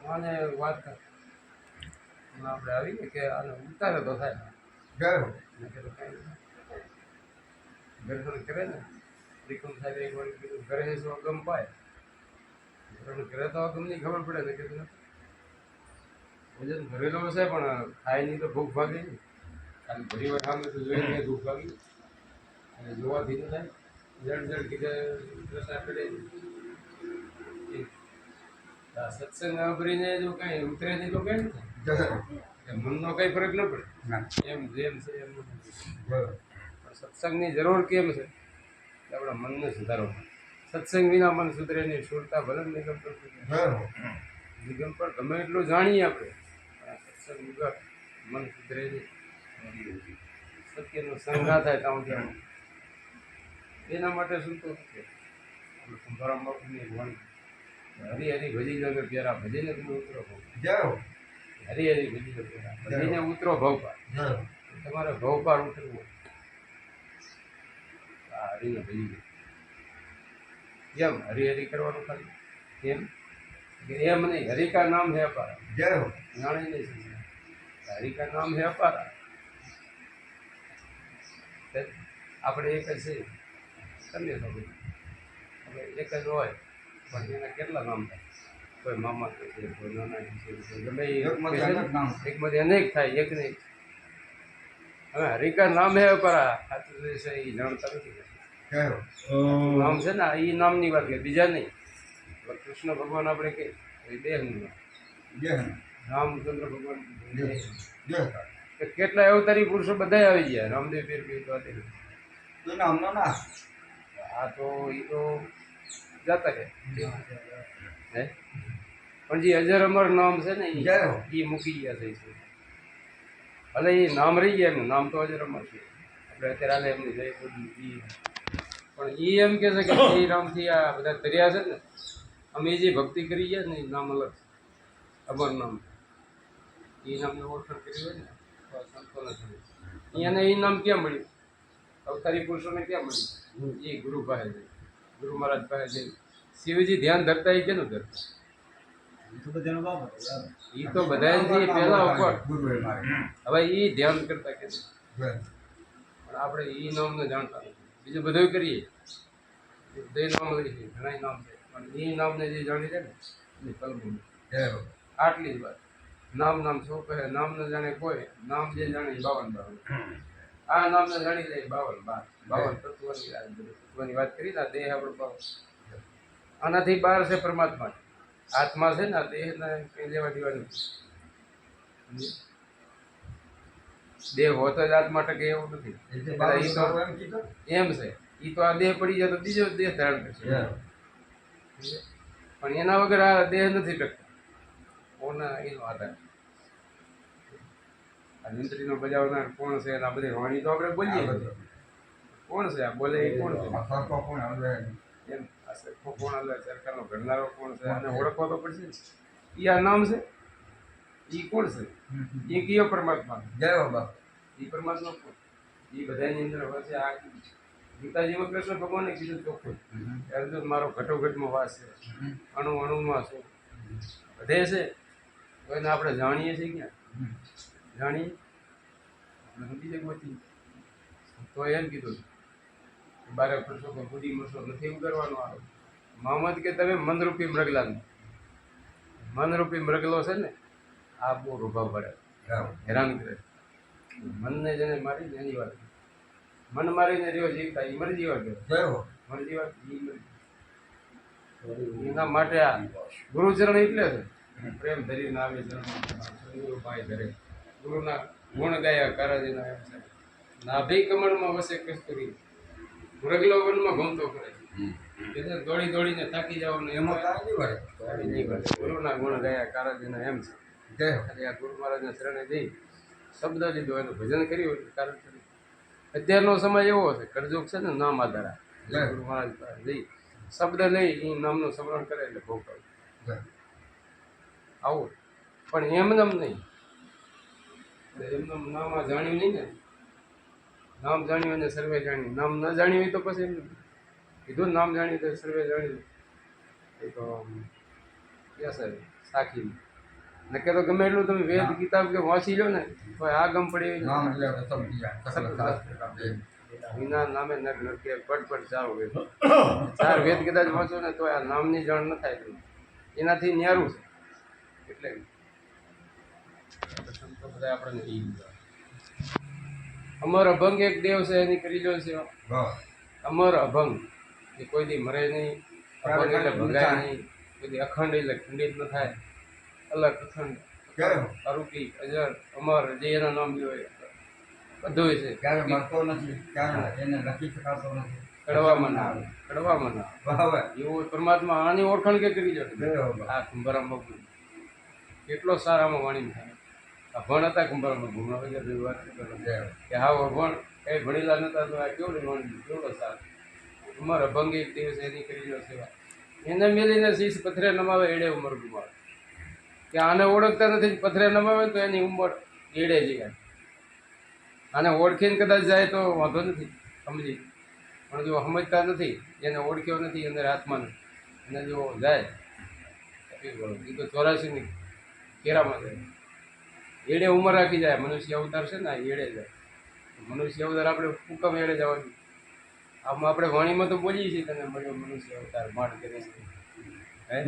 આને વાત આપણે આવીને કે આને ઉતારે તો થાય દર્શન કરે ને ત્રિકોણ સાહેબ એક વાર કીધું ઘરે શું અગમ પાય ઘરે તો અગમની ખબર પડે ને કીધું વજન ભરેલો હશે પણ ખાય નહીં તો ભૂખ ભાગી નહીં ખાલી ભરી વાર સામે તો જોઈને ભૂખ ભાગી અને જોવાથી તો થાય જડ જડ કીધે રસા પડે સત્સંગ ભરીને જો કઈ ઉતરે નહીં તો કઈ નથી મનનો કઈ ફરક ન પડે એમ જેમ છે એમ પણ સત્સંગની જરૂર કેમ છે કે આપણા મનને સુધારો સત્સંગ વિના મન સુધરે નહીં સુરતા ભલે નિગમ નિગમ પણ ગમે એટલું જાણીએ આપણે સત્સંગ વગર મન સુધરે નહીં સત્યનો સંગ ના થાય ત્યાં ત્યાં એના માટે સંતોષ છે આપણે સંભાળામાં હરી હરી ભજી નગર પ્યારા ભજીને તમે ઉતરો ભવ હરી હરી ભજી નગર પ્યારા ભજીને ઉતરો ભવ પાર તમારે ભવ પાર ઉતરવું હરીને ભજી કેમ હરી હરી કરવાનું ખાલી કેમ એમ નહીં હરી કા નામ હે અપારા જાણી નહીં સમજાય હરી કા નામ હે અપારા આપણે એક જ છે તમને ખબર હવે એક જ હોય પણ એના કેટલા નામ થાય કોઈ મામા છે કોઈ નાના છે ગમે એકમાંથી અનેક થાય એક નહીં હવે હરિકા નામ હે પરા સાચું છે એ જાણતા નથી નામ છે ને એ નામની વાત કરીએ બીજા નહીં કૃષ્ણ ભગવાન આપણે કહીએ દેહનું નામ રામચંદ્ર ભગવાન કેટલા અવતારી પુરુષો બધા આવી ગયા રામદેવ પીર પીર તો નામનો ના હા તો એ તો જતા રહે હે પણ જે અજર અમર નામ છે ને એ મૂકી ગયા છે ભલે એ નામ રહી ગયા એમનું નામ તો અજર અમર છે આપણે અત્યારે હાલે એમની જય બોલી પણ એ એમ કે છે કે શ્રી રામથી આ બધા તર્યા છે ને અમે જે ભક્તિ કરી ગયા ને એ નામ અલગ અમર નામ એ નામને ઓળખાણ કરી હોય ને સંતોને એને એ નામ ક્યાં મળ્યું અવતારી પુરુષોને ક્યાં મળ્યું એ ગુરુ પાસે જઈ ગુરુ મહારાજ પાસે જઈ શિવજી ધ્યાન ધરતા એ કેનું ધરતા એ તો બધા પહેલા ઉપર હવે એ ધ્યાન કરતા કે પણ આપણે એ નામને જાણતા નથી બીજું બધું કરીએ બધે નામ લઈએ ઘણા નામ છે પણ એ નામને જે જાણી છે ને એ કલમું આટલી જ વાત નામ નામ શું કહે નામ ન જાણે કોઈ નામ જે જાણે 52 આ નામને જાણી લે 52 તત્વની વાત કરી ને દેહ આપણો ભાવ આનાથી બહાર છે પરમાત્મા આત્મા છે ને દેહને કંઈ લેવા દેવાનું દેહ હોતો જ આત્મા ટકે એવું નથી એમ છે એ તો આ દેહ પડી જાય તો બીજો દેહ ધારણ કરશે પણ એના વગર આ દેહ નથી ટકતો કોના એનો આધાર આ મંત્રીનો બજાવનાર કોણ છે આ બધી વાણી તો આપણે બોલીએ કોણ છે આ બોલે એ કોણ છે એમ આ સરખો કોણ અલગ સરકારનો ઘડનારો કોણ છે આને ઓળખવા તો પડશે ને એ આ નામ છે એ કોણ છે એ કયો પરમાત્મા જય બાબા એ પરમાત્મા કોણ એ બધાની અંદર હોય છે આ ગીતાજીમાં કૃષ્ણ ભગવાને કીધું ચોખ્ખું અર્જુન મારો ઘટોઘટમાં વાસ છે અણુ અણુમાં શું બધે છે તો એને આપણે જાણીએ છીએ ક્યાં જાણીએ આપણે સમજી જાય ગોતી તો એમ કીધું બારે પુરુષો પર બુદ્ધિ મસો નથી ઉગારવાનો આવે મોહમ્મદ કે તમે મનરૂપી મૃગલા મનરૂપી મૃગલો છે ને આ બહુ રૂભાવ પડે હેરાન કરે મનને જેને મારી એની વાત મન મારીને રહ્યો જીવતા એ મરી જીવા ગયો મરી જીવા એના માટે આ ગુરુચરણ એટલે છે પ્રેમ ધરીને આવે ભાઈ ધરે ગુરુના ગુણ ગાયા કારાજીના એમ છે નાભી કમળમાં વસે કસ્તુરી મૃગલો વનમાં ઘૂમતો કરે દોડી દોડીને થાકી જવાનું એમાં ગુરુના ગુણ ગાયા કારાજીના એમ છે આ ગુરુ મહારાજના શરણે જઈ શબ્દ લીધો એનું ભજન કર્યું કારણ અત્યારનો સમય એવો છે કરજોગ છે ને નામ આધારા ગુરુ મહારાજ પાસે જઈ શબ્દ લઈ એ નામનું સ્મરણ કરે એટલે ભોગ આવું પણ એમનેમ નહીં એમને નામ જાણ્યું નહીં ને નામ જાણ્યું અને સર્વે જાણ્યું નામ ન જાણ્યું હોય તો પછી એમ કીધું નામ જાણ્યું તો સર્વે જાણ્યું એ તો ક્યાં સાહેબ સાખી નકે તો ગમે એટલું તમે વેદ કિતાબ કે વાંચી લો ને તો આ ગમ પડી વિના નામે નર નરકે પટ ચારો વેદ 4 વેદ કદાચ વાંચો ને તો આ નામની જાણ ન થાય તમને એનાથી ન્યારું છે એટલે સંતો બધા આપણને ઈ અમર અભંગ એક દેવ છે એની કરી લો સેવા અમર અભંગ એ કોઈ દી મરે નહીં અભંગ એટલે ભગાય નહીં કોઈ દી અખંડ એટલે ખંડિત ન થાય અલગ અખંડ અરૂપી અજર અમર જે એના નામ હોય બધું છે કડવામાં ના આવે કડવામાં ના આવે એવું પરમાત્મા આની ઓળખાણ કે કરી જશે આ કુંભારામ બાપુ કેટલો સારામાં વાણી થાય અભણ હતા કુંભારામ બાપુ વાત કે હા અભણ કઈ ભણેલા નતા તો આ કેવડું વાણી કેવડો સારો ઉમર અભંગ એક દિવસ એની કરી લો સેવા એને મેલીને શીશ પથરે નમાવે એડે ઉંમર ગુમાવે કે આને ઓળખતા નથી પથરે નમાવે તો એની ઉંમર એડે જાય આને ઓળખીને કદાચ જાય તો વાંધો નથી સમજી પણ જો સમજતા નથી એને ઓળખ્યો નથી અંદર આત્માને એને જો જાય એ તો 84ની કેરામાં જાય એડે ઉંમર રાખી જાય મનુષ્ય અવતાર છે ને એડે જાય મનુષ્ય અવતાર આપણે હુકમ એડે જવાનું આમાં આપણે વાણીમાં તો બોલીએ છીએ તને મળ્યો મનુષ્ય અવતાર માંડ કરીને હે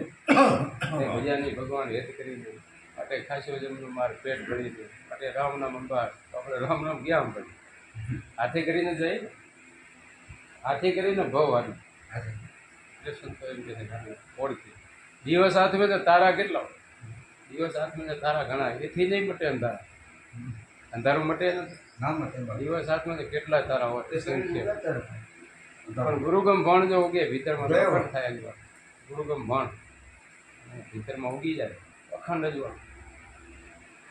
ભજાની ભગવાન હેત કરીને અટે ખાસ્યો જમનું માર પેટ ભરી છે અટે રામ નામ અંબાર તો આપણે રામ નામ ક્યાં અંબાડી હાથે કરીને જાય હાથે કરીને ભવ હારું એટલે સંતો એમ કે ઓળખી દિવસ હાથમાં તો તારા કેટલા દિવસ હાથમાં તારા ઘણા એથી નહીં મટે અંધારા અંધારું મટે નથી દિવસ હાથમાં તો કેટલા તારા હોય પણ ગુરુગમ ભણ જો ઉગે ભીતરમાં પણ થાય ગુરુગમ ભણ ભીતરમાં ઉગી જાય અખંડ જ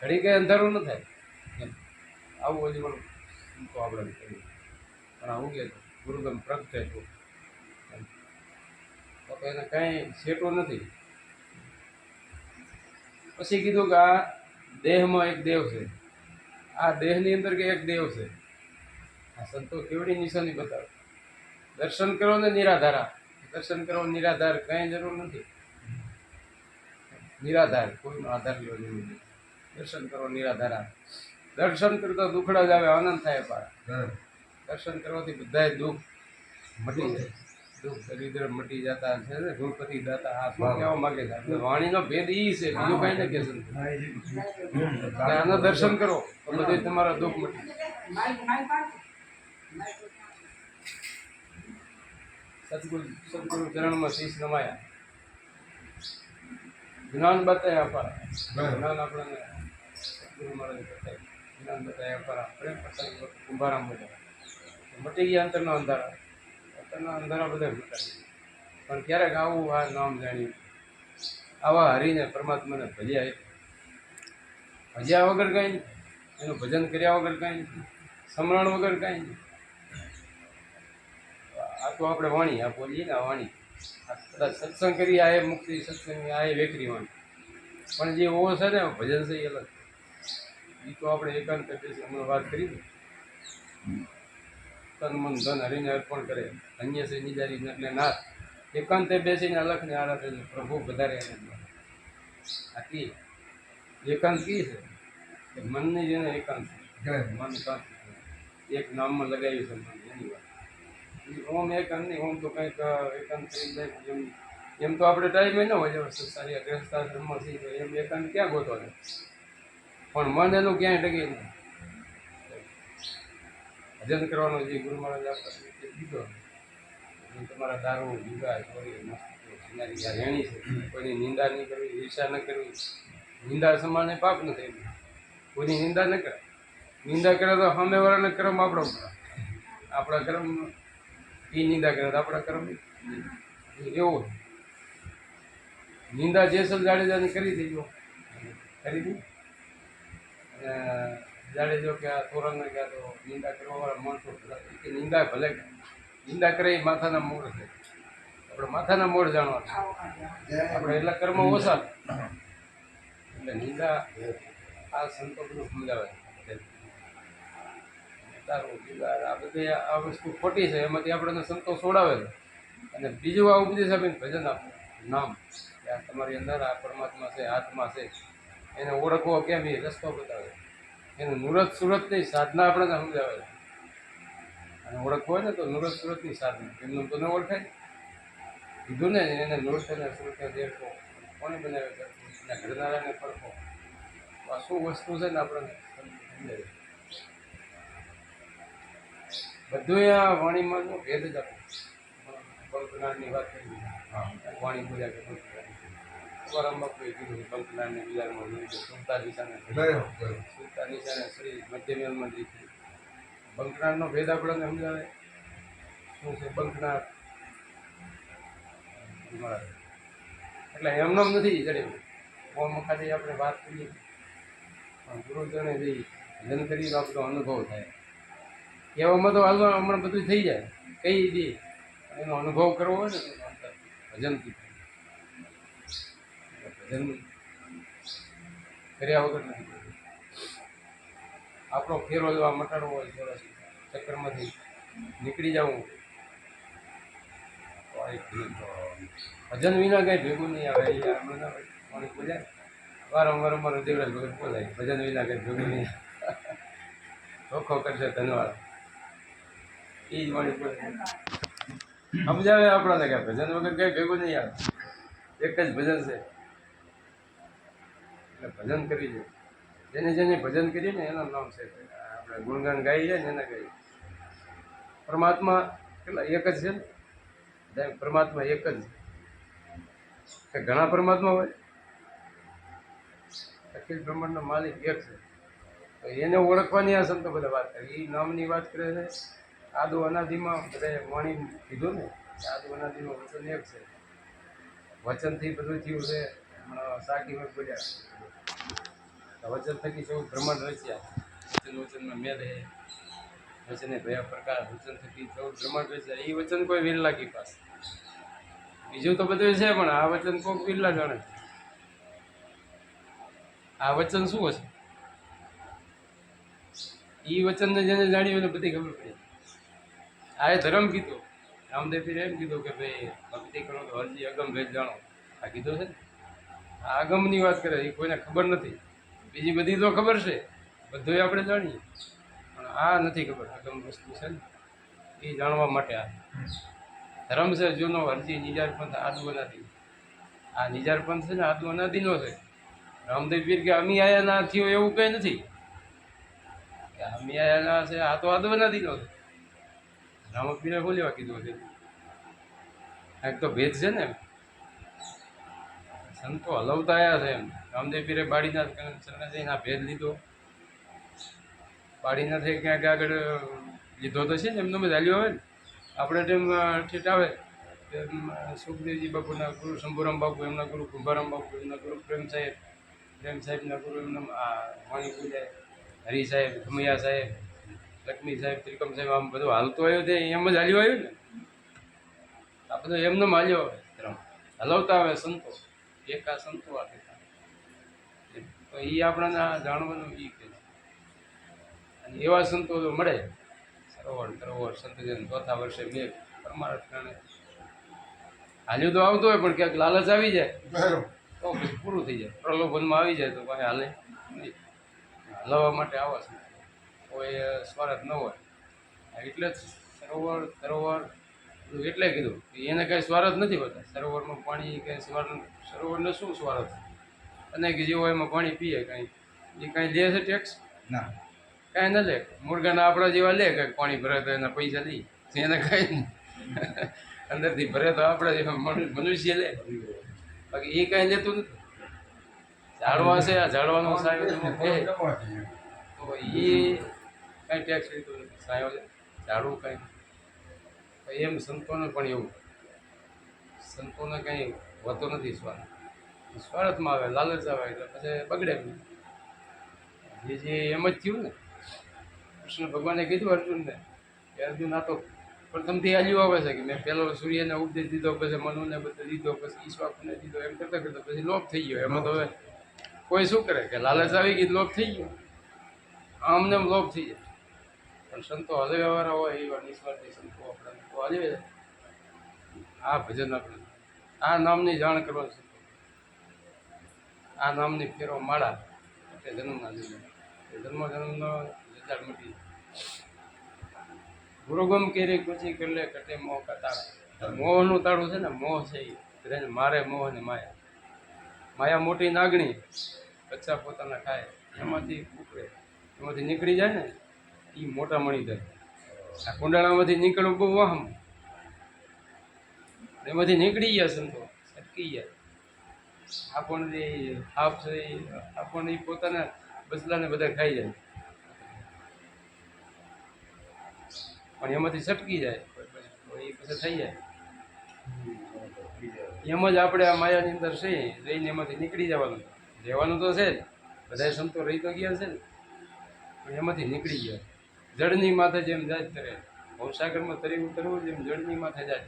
ઘડી કઈ અંધારું ન થાય આવું હજુ પણ તો આપણે કરીએ પણ આ ઉગે ગુરુગમ પ્રગટે તો એને કાંઈ સેટું નથી પછી કીધું કે આ દેહમાં એક દેવ છે આ દેહની અંદર કે એક દેવ છે આ સંતો કેવડી નિશાની બતાવે દર્શન કરો ને નિરાધારા દર્શન કરો નિરાધાર કાંઈ જરૂર નથી નિરાધાર કોઈનો આધાર લેવો જરૂર નથી દર્શન કરો નિરાધારા દર્શન કરતા દુખડા જ આવે આનંદ થાય પારા દર્શન કરવાથી બધા દુઃખ મટી જાય દુઃખ દરિદ્ર મટી જતા છે ને ગુણપતિ દાતા આ શું કહેવા માંગે છે વાણીનો ભેદ એ છે બીજું કઈ ન કહેશે આના દર્શન કરો તો બધું તમારા દુઃખ મટી સદગુરુ ચરણમાં શીશ નમાયા જ્ઞાન બતાવ્યા અપારા જ્ઞાન આપણને સદગુરુ મહારાજ બતાવ્યું જ્ઞાન બતાવ્યા અપારા પ્રેમ પ્રસંગ કુંભારામ બધા મટી ગયા અંતરના અંધારા અંતરના અંધારા બધા મટાડી પણ ક્યારેક આવું આ નામ જાણ્યું આવા હરીને પરમાત્માને ભજ્યા વગર કાંઈ નહીં એનું ભજન કર્યા વગર કાંઈ નથી સમરણ વગર કાંઈ નહીં આ તો આપણે વાણી આ બોલીએ ને આ વાણી આ કદાચ સત્સંગ કરી આ એ મુક્તિ સત્સંગ આ એ વેકરી વાણી પણ જે ઓ છે ને ભજન છે એ અલગ એ તો આપણે એકાંત બેસી હમણાં વાત કરી ને તન મન ધન હરીને અર્પણ કરે અન્ય છે નિજારી એટલે નાથ એકાંતે બેસીને અલગને આરાધે પ્રભુ વધારે આ કી એકાંત કી છે કે મનની જેને એકાંત મન કાંત એક નામમાં લગાવ્યું છે મન એની વાત ઓમ એકાંત નહીં ઓમ તો કંઈક એકાંત કરી જાય એમ તો આપણે ટાઈમે ન હોય સારી ગ્રહસ્થાશ્રમમાં છીએ એમ એકાંત ક્યાં ગોતો છે પણ મન એનું ક્યાંય ટકી નહીં ભજન કરવાનો જે ગુરુ મહારાજ આપતા તે દીધો તમારા દારૂ જુગા ચોરી મસ્તી રેણી છે કોઈની નિંદા નહીં કરવી ઈર્ષા ન કરવી નિંદા સમાને પાપ નથી કોઈની નિંદા ન કરે નિંદા કરે તો સામેવાળાને કર્મ આપણો આપણા કર્મ એ નિંદા કરે તો આપણા કર્મ એવું નિંદા જેસલ જાડેજાની કરી દેજો કરી દી જાડેજો કે આ તોરણને કે તો નિંદા કરવાવાળા માણસો કે નિંદા ભલે નિંદા કરે એ માથાના મોડ છે આપણે માથાના મોડ જાણવાના આપણે એટલા કર્મ ઓછા એટલે નિંદા આ સંતો બધું સમજાવે તારું આ બધી આ વસ્તુ ખોટી છે એમાંથી આપણને સંતો છોડાવે છે અને બીજું આ ઉપદેશ આપીને ભજન આપો નામ કે આ તમારી અંદર આ પરમાત્મા છે આત્મા છે એને ઓળખવો કેમ એ રસ્તો બતાવે. એનું નુરત સુરતની સાધના આપણને સમજાવે છે. અને ઓળખવો હોય ને તો નુરત સુરતની સાધના એમનું તો ન ઓળખાય. કીધું ને એને નુરત અને સુરતને દેખો કોને બનાવે છે એના ઘડનારાને પડખો. આ શું વસ્તુ છે ને આપણને સમજાય. બધું આ વાણીમાં જો ભેદ જ આપે. પંકનાથની વાત કરી વાણી બોલ્યા કે પરંબા કોઈ કીધું પંકનાથને બિહારમાં સુલતા દિશાને સુલતા દિશાને શ્રી મધ્યમેલમાં દીધી. બંકનાથનો ભેદ આપણને સમજાવે શું છે બંકનાથ. એટલે એમનો નથી ચડેલું ઓમ ખાલી આપણે વાત કરીએ પણ ગુરુજને જઈ ભજન કરીએ તો આપણો અનુભવ થાય. એવામાં તો હાલમાં હમણાં બધું થઈ જાય કહી દે એનો અનુભવ કરવો હોય ને તો ભજનથી ભજન કર્યા વગર નથી. આપણો ફેરો લેવા મટાડવો હોય થોડા ચક્કરમાંથી નીકળી જવું. ભજન વિના કંઈ ભેગું નહીં આવે. મને બોલ્યા વારંવાર અમારો દેવરાજ ભગત બોલાય ભજન વિના કંઈ ભેગું નહીં. ચોખ્ખો કરશે ધન્યવાદ એ જ વાણી બોલે સમજાવે આપણને કે ભજન વગર કંઈ ભેગું નહીં આવે. એક જ ભજન છે એટલે ભજન કરી છે. જેને જેને ભજન કરીએ ને એનું નામ છે આપણે ગુણગાન ગાઈએ ને એને ગાઈએ. પરમાત્મા કેટલા એક જ છે ને પરમાત્મા એક જ કે ઘણા પરમાત્મા હોય. અખિલ બ્રહ્માંડનો માલિક એક છે. તો એને ઓળખવાની આ સંતો બધા વાત કરે. એ નામની વાત કરે છે. આદુ અનાદિમાં બધા વાણી કીધું ને આદુ અનાદિમાં વચન એક છે. વચનથી બધું થયું છે. હમણાં સાકીમાં બોલ્યા વચન થકી સૌ બ્રહ્માંડ રચ્યા. વચન વચનમાં મેં રહે વચને ભયા પ્રકાર વચન થકી સૌ બ્રહ્માંડ રચ્યા. એ વચન કોઈ વિરલા કી પાસે. બીજું તો બધું છે પણ આ વચન કોઈ વિરલા જાણે. આ વચન શું હશે એ વચનને જેને જાણ્યું એને બધી ખબર પડી. આ ધર્મ કીધો રામદેવ પીરે એમ કીધું કે ભાઈ ભક્તિ કરો તો હરજી અગમ ભેદ જાણો. આ કીધું છે ને આ અગમની વાત કરે એ કોઈને ખબર નથી. બીજી બધી તો ખબર છે બધું આપણે જાણીએ પણ આ નથી ખબર. અગમ વસ્તુ છે ને એ જાણવા માટે આ ધર્મ છે જૂનો હરજી નિજાર પંથ આદુ અનાદિ. આ નિજાર પંથ છે ને આદુ અનાદિનો છે. રામદેવ પીર કે અમી આયા ના થયો એવું કંઈ નથી કે અમી આયા ના છે. આ તો આદુ અનાદિનો છે. રામપીરે બોલ્યા કીધું છે એક તો ભેદ છે ને સંતો હલવતા આવ્યા છે એમ. રામદેવ પીરે બાળીનાથ શરણે જઈને આ ભેદ લીધો. બાળીનાથે ક્યાંક આગળ લીધો તો છે ને એમનો જ હાલ્યો હોય ને. આપણે ટાઈમ ઠેઠ આવે સુખદેવજી બાપુના ગુરુ શંભુરામ બાપુ એમના ગુરુ કુંભારામ બાપુ એમના ગુરુ પ્રેમ સાહેબના ગુરુ એમના વાણી પૂજાય હરિ સાહેબ ખમૈયા સાહેબ લક્ષ્મી સાહેબ ત્રિકમ સાહેબ આમ બધું હાલતું આવ્યું તે એમ જ હાલ્યું આવ્યું ને. આ બધું એમને હાલ્યો આવે હલવતા આવે સંતો એકા સંતો આપે તો એ આપણને જાણવાનું એ કે અને એવા સંતો તો મળે. સરોવર સંતજન ચોથા વર્ષે બે પરમાર્થ કારણે હાલ્યું તો આવતું હોય પણ ક્યાંક લાલચ આવી જાય તો પછી પૂરું થઈ જાય. પ્રલોભનમાં આવી જાય તો કાંઈ હાલે નહીં. હલાવવા માટે આવા છે કોઈ સ્વાર્થ ન હોય. એટલે જ સરોવર એટલે કીધું એને કાંઈ સ્વાર્થ નથી હોતા. સરોવરમાં પાણી કાંઈ સરોવરને શું સ્વાર્થ અને કે જેવો એમાં પાણી પીએ કાંઈ એ કાંઈ લે છે ટેક્સ ના કાંઈ ન લે. મુરગાના આપણા જેવા લે કાંઈક પાણી ભરે તો એના પૈસા લઈ એને કાંઈ નહીં. અંદરથી ભરે તો આપણા જેવા મનુષ્ય લે બાકી એ કાંઈ લેતું નથી. ઝાડવા છે આ ઝાડવાનો સાયો તો એ કાંઈ ટેક્સ લીધું નથી. સાયો લે ઝાડવું કાંઈ એમ સંતોને પણ એવું સંતોને કંઈ હોતો નથી સ્વાર્થ. સ્વાર્થમાં આવે લાલચ આવે એટલે પછી બગડે. જે એમ જ થયું ને કૃષ્ણ ભગવાને કીધું અર્જુનને કે અર્જુન આ તો પ્રથમથી હાલ્યું આવે છે કે મેં પહેલો સૂર્યને ઉપદેશ દીધો પછી મનુને બધે દીધો પછી ઈશ્વાકુને દીધો એમ કરતાં કરતાં પછી લોપ થઈ ગયો. એમાં તો હવે કોઈ શું કરે કે લાલચ આવી ગઈ લોપ થઈ ગયો. આમને લોપ થઈ જાય પણ સંતો હલવ્યાવાળા હોય એવા નિસ્વાર્થી સંતો આપણને તો હલવે જાય. આ ભજન આપણે આ નામની જાણ કરવા છે. આ નામની ફેરો માળા એટલે જન્મના જન્મનો જજાળ મટી ગુરુગમ કેરી કુચી કરલે કટે મોહ કતાળ મોહનું તાળું છે ને મોહ છે એ બધાને મારે મોહ ને માયા માયા મોટી નાગણી બચ્ચા પોતાના ખાય એમાંથી ઉપડે એમાંથી નીકળી જાય ને એ મોટા મણી જાય આ કુંડાળામાંથી નીકળવું બહુ વાહમ એમાંથી નીકળી ગયા સંતો અટકી ગયા આપણને હાફ છે આપણને પોતાના બસલાને બધા ખાઈ જાય પણ એમાંથી છટકી જાય એ પછી થઈ જાય એમ જ આપણે આ માયાની અંદર છે રહીને એમાંથી નીકળી જવાનું રહેવાનું તો છે જ બધા સંતો રહી તો ગયા છે ને પણ એમાંથી નીકળી ગયા જળની માથે જેમ જાત કરે ભવસાગરમાં તરી ઉતરવું જેમ જળની માથે જાત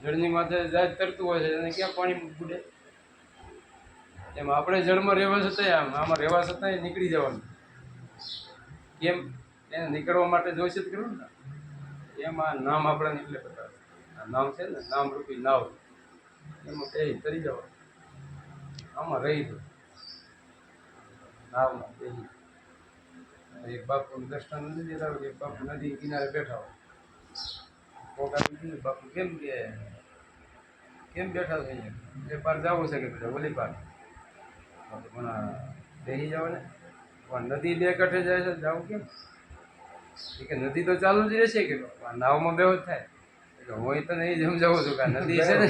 જળની માથે જાત તરતું હોય છે એને ક્યાં પાણી બુડે એમ આપણે જળમાં રહેવા છતાંય આમાં રહેવા છતાંય નીકળી જવાનું કેમ એને નીકળવા માટે જોઈશે જ કરવું ને એમાં નામ આપણાને એટલે બતાવે આ નામ છે ને નામ રૂપી નાવ એમાં કઈ તરી જવાનું આમાં રહી દો નાવમાં બેસી એક બાપુને દર્શન નથી દેતા હોય એક બાપુ નદી કિનારે બેઠા હોય કોક આવી ગયું બાપુ કેમ બેઠા છે એ પાર જવું છે કે બધા ઓલી પાર પણ બેસી જાવ ને પણ નદી બે કાંઠે જાય છે જવું કેમ કે નદી તો ચાલુ જ રહેશે કે નાવમાં બેહો જ થાય એટલે હું તો નહીં સમજાવું છું કે નદી છે ને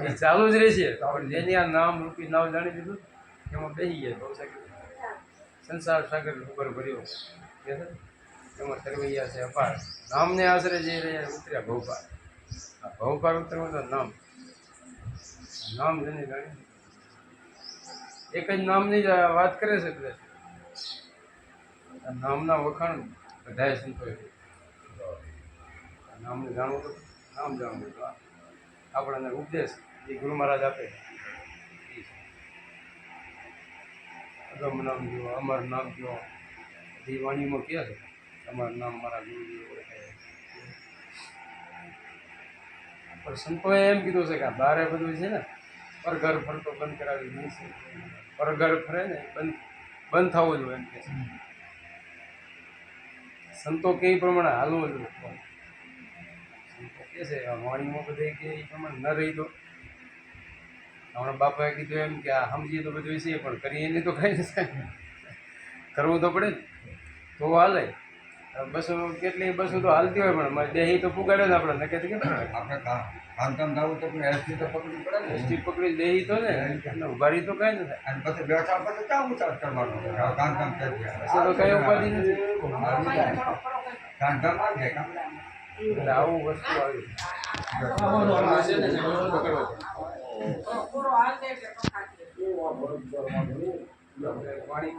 એ ચાલુ જ રહેશે પણ જેની આ નામ રૂપી નાવ જાણી દીધું એમાં બેસી ગયા બહુ સાગર સંસાર સાગર ઉપર ભર્યો કે છે એમાં તરવૈયા છે અપાર નામને આશરે જઈ રહ્યા ઉતર્યા ભવપાર આ ભવપાર ઉતરવું તો નામ જેને જાણી એક જ નામની જ વાત કરે છે બધા નામના વખાણ બધાએ સંતોએ નામને જાણવું તો નામ જાણવું તો આપણને ઉપદેશ એ ગુરુ મહારાજ આપે અગમ નામ જો અમર નામ જો એ વાણીમાં કહે છે અમારું નામ મારા ગુરુજી ઓળખે પણ સંતોએ એમ કીધું છે કે આ બારે બધું છે ને પરઘર ફરતો બંધ કરાવી નહીં છે પરઘર ફરે ને બંધ થવું જોઈએ એમ કે છે સંતો કે પ્રમાણે હાલવું જોઈએ સંતો કે છે આ વાણીમાં બધે કે એ પ્રમાણે ન રહી તો હમણાં બાપાએ કીધું એમ કે આ સમજીએ તો બધું છે પણ કરીએ નહીં તો કઈ નથી કરવું તો પડે ને તો હાલે બસો કેટલી બસો તો હાલતી હોય પણ દેહી તો પુગાડે ને આપણે નકે કેમ આપણે કામ થવું તો એસટી તો પકડવી પડે ને એસટી પકડી દેહી તો ને ઉભારી તો કઈ નથી અને પછી બેઠા પછી ક્યાં ઉતાર કરવાનો કામ કરી તો કઈ ઉપાધિ નથી કામ આવી જાય એટલે આવું વસ્તુ આવી પાણી